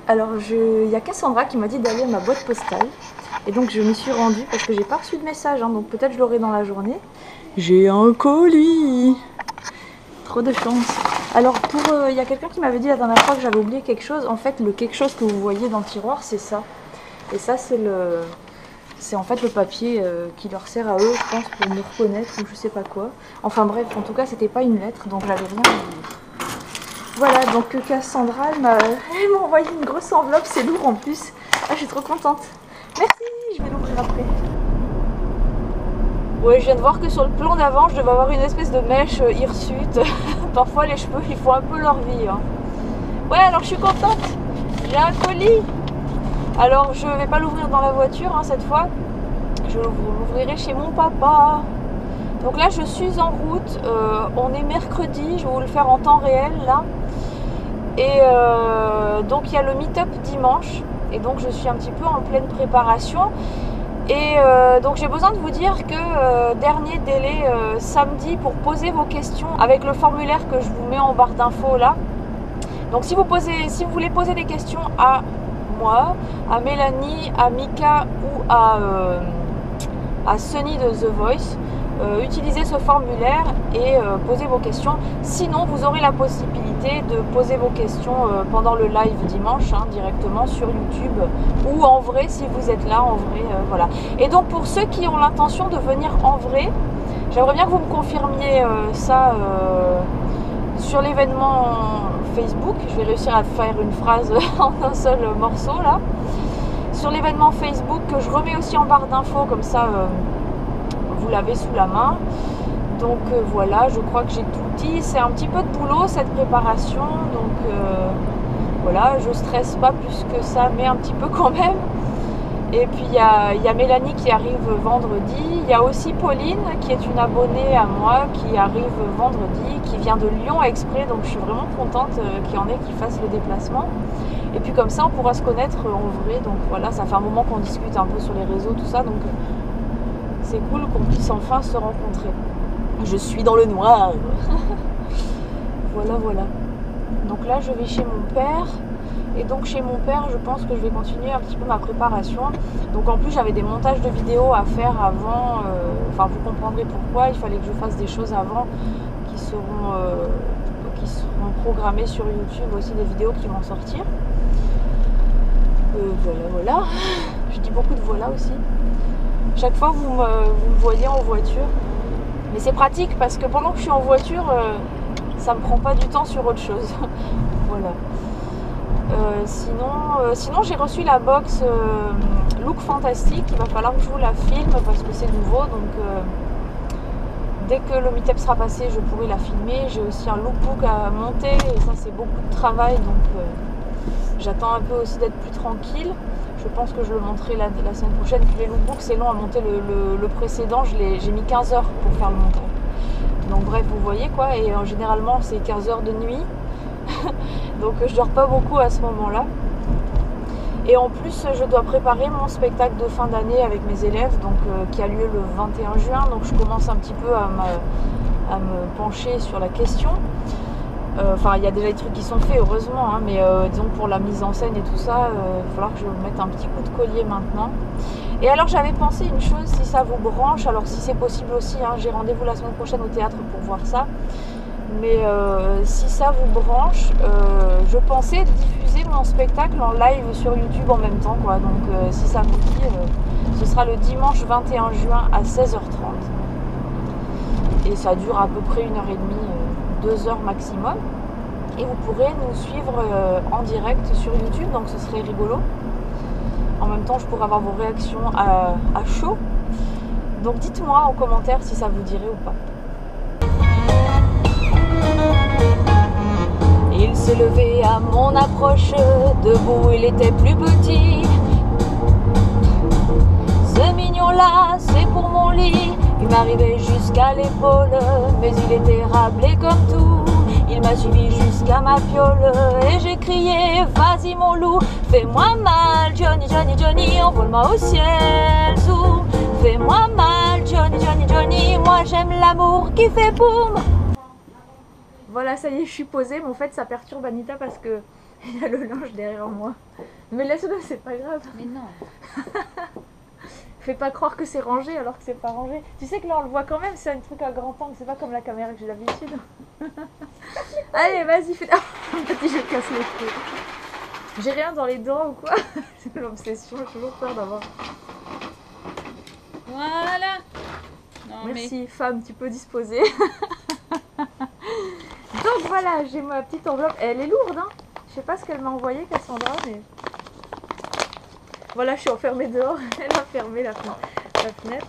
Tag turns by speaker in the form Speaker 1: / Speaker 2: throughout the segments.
Speaker 1: Alors, il y a Cassandra qui m'a dit d'aller à ma boîte postale. Et donc, je m'y suis rendue parce que j'ai pas reçu de message, hein, donc peut-être je l'aurai dans la journée. J'ai un colis! Trop de chance. Alors, il y a quelqu'un qui m'avait dit la dernière fois que j'avais oublié quelque chose. En fait, le quelque chose que vous voyez dans le tiroir, c'est ça. Et ça, c'est en fait le papier qui leur sert à eux, je pense, pour me reconnaître ou je sais pas quoi. Enfin bref, en tout cas, c'était pas une lettre, donc j'avais rien à dire. Voilà, donc Cassandra, elle m'a envoyé une grosse enveloppe, c'est lourd en plus. Ah, je suis trop contente. Merci, je vais l'ouvrir après. Ouais, je viens de voir que sur le plan d'avant, je devais avoir une espèce de mèche hirsute. Parfois, les cheveux, ils font un peu leur vie. Hein. Ouais, alors je suis contente. J'ai un colis. Alors, je vais pas l'ouvrir dans la voiture hein, cette fois. Je l'ouvrirai chez mon papa. Donc là, je suis en route. On est mercredi. Je vais vous le faire en temps réel là. Et donc il y a le meet-up dimanche et donc je suis un petit peu en pleine préparation et donc j'ai besoin de vous dire que dernier délai samedi pour poser vos questions avec le formulaire que je vous mets en barre d'infos là. Donc si vous voulez poser des questions à moi, à Mélanie, à Mika ou à Sunny de The Voice, utilisez ce formulaire et posez vos questions. Sinon, vous aurez la possibilité de poser vos questions pendant le live dimanche, hein, directement sur YouTube ou en vrai si vous êtes là en vrai. Voilà. Et donc pour ceux qui ont l'intention de venir en vrai, j'aimerais bien que vous me confirmiez ça sur l'événement Facebook. Je vais réussir à faire une phrase en un seul morceau là. Sur l'événement Facebook que je remets aussi en barre d'infos comme ça. Vous l'avez sous la main. Donc voilà, je crois que j'ai tout dit. C'est un petit peu de boulot cette préparation. Donc voilà, je stresse pas plus que ça, mais un petit peu quand même. Et puis il y a Mélanie qui arrive vendredi. Il y a aussi Pauline qui est une abonnée à moi qui arrive vendredi, qui vient de Lyon exprès. Donc je suis vraiment contente qu'il y en ait qui fassent le déplacement. Et puis comme ça, on pourra se connaître en vrai. Donc voilà, ça fait un moment qu'on discute un peu sur les réseaux, tout ça. Donc c'est cool qu'on puisse enfin se rencontrer. Je suis dans le noir. Voilà. Donc là, je vais chez mon père. Et donc chez mon père, je pense que je vais continuer un petit peu ma préparation. Donc en plus, j'avais des montages de vidéos à faire avant. Enfin, vous comprendrez pourquoi. Il fallait que je fasse des choses avant qui seront programmées sur YouTube aussi, des vidéos qui vont sortir. Voilà. Je dis beaucoup de voilà aussi. Chaque fois, vous me voyez en voiture. Mais c'est pratique parce que pendant que je suis en voiture, ça me prend pas du temps sur autre chose. Voilà. Sinon, j'ai reçu la box Look Fantastique. Il va falloir que je vous la filme parce que c'est nouveau. Donc, dès que le meet-up sera passé, je pourrai la filmer. J'ai aussi un lookbook à monter et ça, c'est beaucoup de travail. Donc, j'attends un peu aussi d'être plus tranquille. Je pense que je le montrerai la semaine prochaine. Puis les lookbooks, c'est long à monter. Le précédent, j'ai mis 15 heures pour faire le montage. Donc bref, vous voyez quoi. Et généralement, c'est 15 heures de nuit. Donc je dors pas beaucoup à ce moment-là. Et en plus, je dois préparer mon spectacle de fin d'année avec mes élèves, donc qui a lieu le 21 juin. Donc je commence un petit peu à me pencher sur la question. Enfin, il y a déjà des trucs qui sont faits, heureusement, hein, mais disons pour la mise en scène et tout ça, il va falloir que je mette un petit coup de collier maintenant. Et alors, j'avais pensé une chose, si ça vous branche, alors si c'est possible aussi, hein, j'ai rendez-vous la semaine prochaine au théâtre pour voir ça, mais si ça vous branche, je pensais diffuser mon spectacle en live sur YouTube en même temps, quoi. Donc, si ça vous dit, ce sera le dimanche 21 juin à 16h30. Et ça dure à peu près 1h30. 2 heures maximum et vous pourrez nous suivre en direct sur YouTube, donc ce serait rigolo. En même temps, je pourrais avoir vos réactions à chaud. Donc dites-moi en commentaire si ça vous dirait ou pas. Il s'est levé à mon approche, debout il était plus petit. Ce mignon-là, c'est pour mon lit. Il m'arrivait jusqu'à l'épaule, mais il était râblé comme tout. Il m'a suivi jusqu'à ma piole et j'ai crié, vas-y mon loup, fais-moi mal, Johnny, Johnny, Johnny, envole-moi au ciel, zou. Fais-moi mal, Johnny, Johnny, Johnny, moi j'aime l'amour qui fait boum. Voilà, ça y est, je suis posée, mais en fait ça perturbe Anita parce que Il y a le linge derrière moi. Mais laisse-le, c'est pas grave.
Speaker 2: Mais non.
Speaker 1: Fais pas croire que c'est rangé alors que c'est pas rangé. Tu sais que là on le voit quand même, c'est un truc à grand angle, c'est pas comme la caméra que j'ai d'habitude. Allez, vas-y, fais. Oh, petit, je casse les pieds. J'ai rien dans les dents ou quoi? C'est l'obsession, j'ai toujours peur d'avoir.
Speaker 2: Voilà. Non,
Speaker 1: Merci, femme, tu peux disposer. Donc voilà, j'ai ma petite enveloppe. Elle est lourde, hein. Je sais pas ce qu'elle m'a envoyé, Cassandra, mais. Voilà, je suis enfermée dehors. Elle a fermé la fenêtre.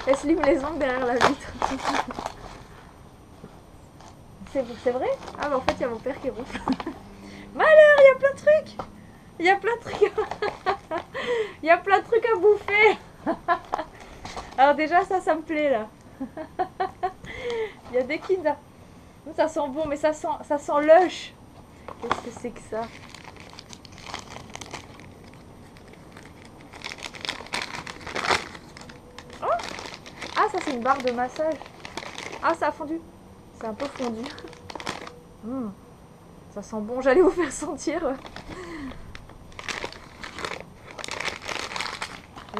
Speaker 1: Elle se lime les ongles derrière la vitre. C'est vrai? Ah, bah en fait, il y a mon père qui ronfle. Malheur, il y a plein de trucs! Il y a plein de trucs. Il y a plein de trucs à bouffer. Alors déjà, ça me plaît là. Il y a des Kinder. Ça sent bon, mais ça sent lush. Qu'est-ce que c'est que ça? Oh! Ah, ça c'est une barre de massage. Ah, ça a fondu. C'est un peu fondu. Ça sent bon, j'allais vous faire sentir.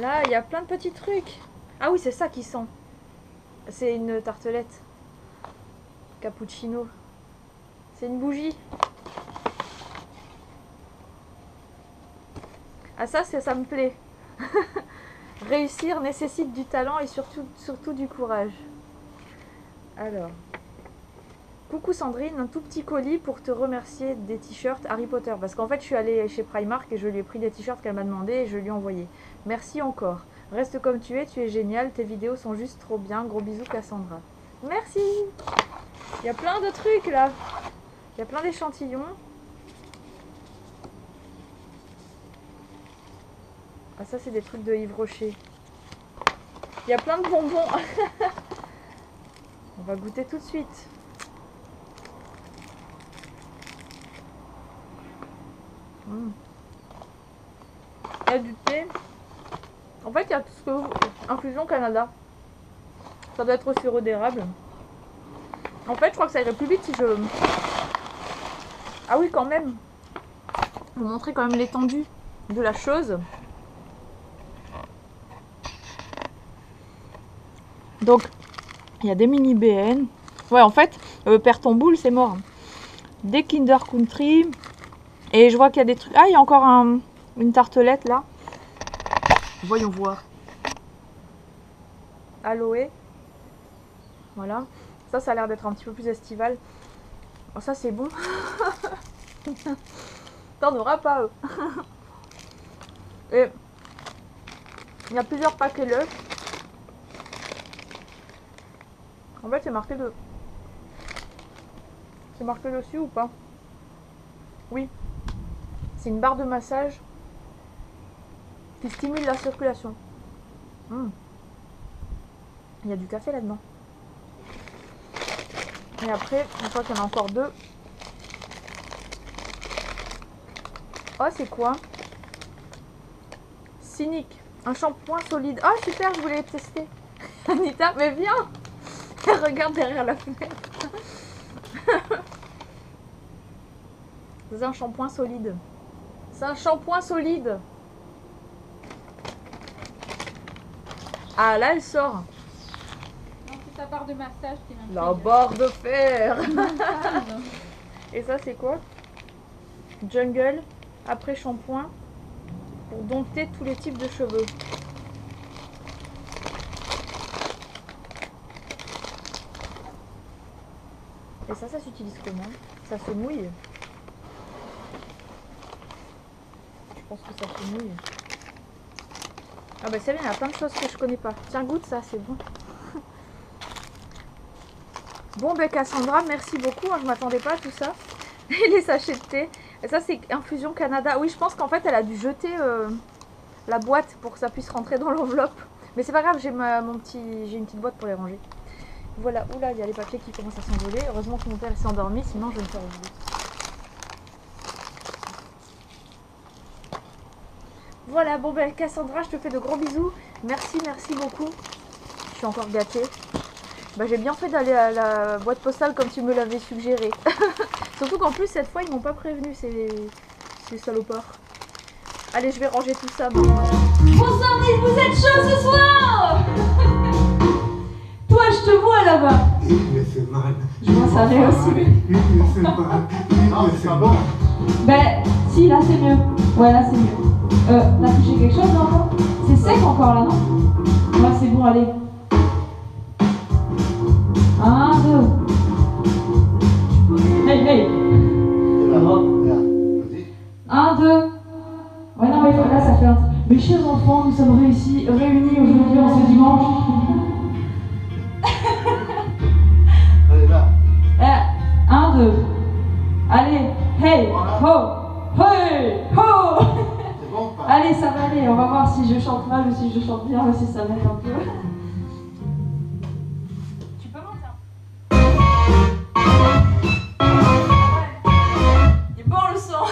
Speaker 1: Là, il y a plein de petits trucs. Ah oui, c'est ça qui sent. C'est une tartelette. Cappuccino. C'est une bougie. Ah ça me plaît. Réussir nécessite du talent et surtout du courage. Alors. Coucou Sandrine, un tout petit colis pour te remercier des t-shirts Harry Potter. Parce qu'en fait, je suis allée chez Primark et je lui ai pris des t-shirts qu'elle m'a demandé et je lui ai envoyé. Merci encore. Reste comme tu es génial. Tes vidéos sont juste trop bien. Gros bisous Cassandra. Merci. Il y a plein de trucs là. Il y a plein d'échantillons. Ah ça c'est des trucs de Yves Rocher. Il y a plein de bonbons. On va goûter tout de suite. Il y a du thé. En fait, il y a tout ce que Infusion Canada. Ça doit être au sirop d'érable. En fait, je crois que ça irait plus vite si je... Ah oui, quand même. Vous montrer quand même l'étendue de la chose. Donc, il y a des mini BN. Ouais, en fait, Père Tomboule, c'est mort. Des Kinder Country. Et je vois qu'il y a des trucs... Ah, il y a encore une tartelette là. Voyons voir. Aloe. Voilà. Ça a l'air d'être un petit peu plus estival. Oh, ça, c'est bon. T'en auras pas, eux. Et il y a plusieurs paquets d'œufs. En fait, c'est marqué de... C'est marqué dessus ou pas? Oui. C'est une barre de massage qui stimule la circulation. Il y a du café là-dedans. Et après, je crois qu'il y en a encore deux. Oh, c'est quoi? Cynique. Un shampoing solide. Oh, super, je voulais tester. Anita, mais viens. Regarde derrière la fenêtre. C'est un shampoing solide. C'est un shampoing solide. Ah, là, elle sort.
Speaker 2: Non, c'est ta barre de massage qui m'intrigue.
Speaker 1: La barre de fer. Et ça, c'est quoi? Jungle, après shampoing, pour dompter tous les types de cheveux. Et ça s'utilise comment? Ça se mouille. Je pense que ça se mouille. Ah bah c'est bien, il y a plein de choses que je connais pas. Tiens, goûte ça, c'est bon. Bon ben Cassandra, merci beaucoup, hein, je m'attendais pas à tout ça. Et les sachets de thé. Et ça c'est Infusion Canada. Oui, je pense qu'en fait elle a dû jeter la boîte pour que ça puisse rentrer dans l'enveloppe. Mais c'est pas grave, j'ai une petite boîte pour les ranger. Voilà, oula, il y a les papiers qui commencent à s'envoler. Heureusement que mon père s'est endormi, sinon je vais me faire oublier. Voilà, bon ben Cassandra, je te fais de gros bisous. Merci beaucoup. Je suis encore gâtée. Bah j'ai bien fait d'aller à la boîte postale comme tu me l'avais suggéré. Surtout qu'en plus cette fois ils m'ont pas prévenu ces salopards. Allez, je vais ranger tout ça maintenant. Bonsoir Nice, vous êtes chaud ce soir. Toi je te vois là-bas.
Speaker 3: Il me fait mal.
Speaker 1: Je vois ça aller aussi.
Speaker 3: Il me fait mal.
Speaker 4: Non, c'est pas bon.
Speaker 1: Ben si, là c'est mieux. Ouais, là c'est mieux. T'as touché quelque chose encore? C'est sec encore là, non? Ouais, c'est bon, allez. 1, 2. Hey, hey.
Speaker 4: Et là, vas-y.
Speaker 1: 1, 2. Ouais, non, mais là ça fait un... Mes chers enfants, nous sommes réunis aujourd'hui en ce dimanche.
Speaker 4: Allez, là.
Speaker 1: 1, 2. Allez, hey, ho, hey, ho.
Speaker 4: C'est bon ou pas?
Speaker 1: Allez, ça va aller, on va voir si je chante mal ou si je chante bien ou si ça m'aide un peu. Tu peux monter. Il est bon le son.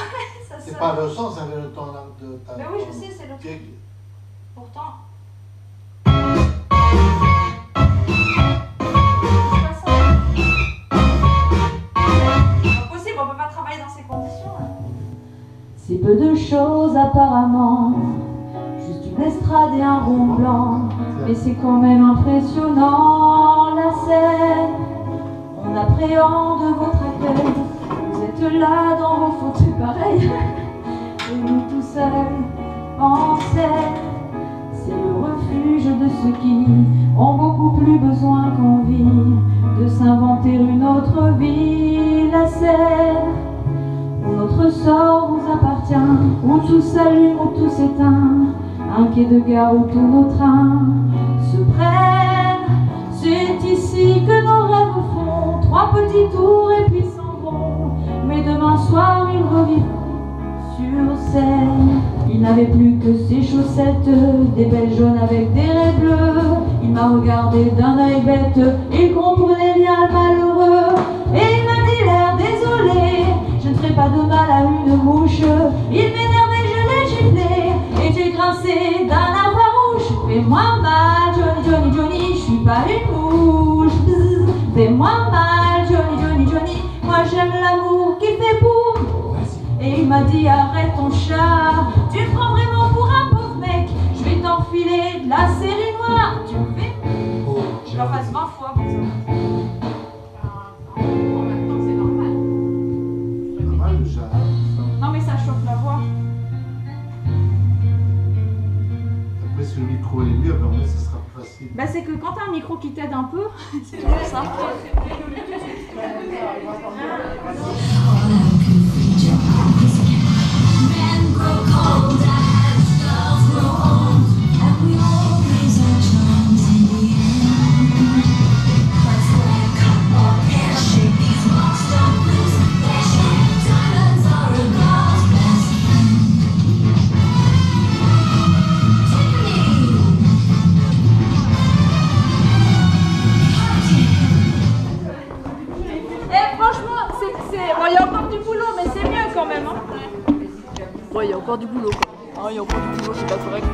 Speaker 4: C'est pas le son, c'est le ton de ta...
Speaker 1: Ben oui, je sais, c'est le truc. Pourtant... Impossible, on peut pas travailler dans ces conditions. C'est peu de choses apparemment, juste une estrade et un rond blanc, mais c'est quand même impressionnant la scène. On appréhende votre accueil, vous êtes là dans vos fauteuils pareils, et nous tout seuls en scène. C'est le refuge de ceux qui ont beaucoup plus besoin qu'envie de s'inventer une autre vie, la scène. Où notre sort vous appartient, où tout s'allume, où tout s'éteint, un quai de gare où tous nos trains se prennent. C'est ici que nos rêves font 3 petits tours et puis s'en vont. Mais demain soir ils revivront sur scène. Il n'avait plus que ses chaussettes, des belles jaunes avec des raies bleues. Il m'a regardé d'un œil bête, il comprenait bien le malheureux. Et il m'a dit l'air désolé, je ne ferai pas de mal à une mouche. Il m'énervait, je l'ai giflé, et j'ai grincé d'un arbre farouche. Fais-moi mal, Johnny, Johnny, Johnny, je suis pas une mouche. Fais-moi mal, Johnny, Johnny, Johnny, moi j'aime l'amour qui fait boum. Et il m'a dit arrête ton chat, tu me prends vraiment pour un pauvre mec. Je vais t'enfiler de la série noire. Tu me fais je leur fasse 20 fois pour ça.
Speaker 2: En même temps, c'est normal.
Speaker 4: C'est normal le chat.
Speaker 1: Non mais ça chauffe la voix.
Speaker 4: Après, si le micro est mieux, ben, moi, ça sera plus facile.
Speaker 1: Bah c'est que quand t'as un micro qui t'aide un peu, c'est pour ça.
Speaker 5: Men grow cold as girls grow old, and we all lose our charms in the end. Let's wear cut or pear shape, these marks don't lose their shape. Diamonds are a girl's best friend.
Speaker 1: Eh franchement, bon, il y a encore du boulot, mais c'est mieux quand même. Hein. Ouais, il y a encore du boulot. Hein, il y a encore du boulot, c'est pas correct.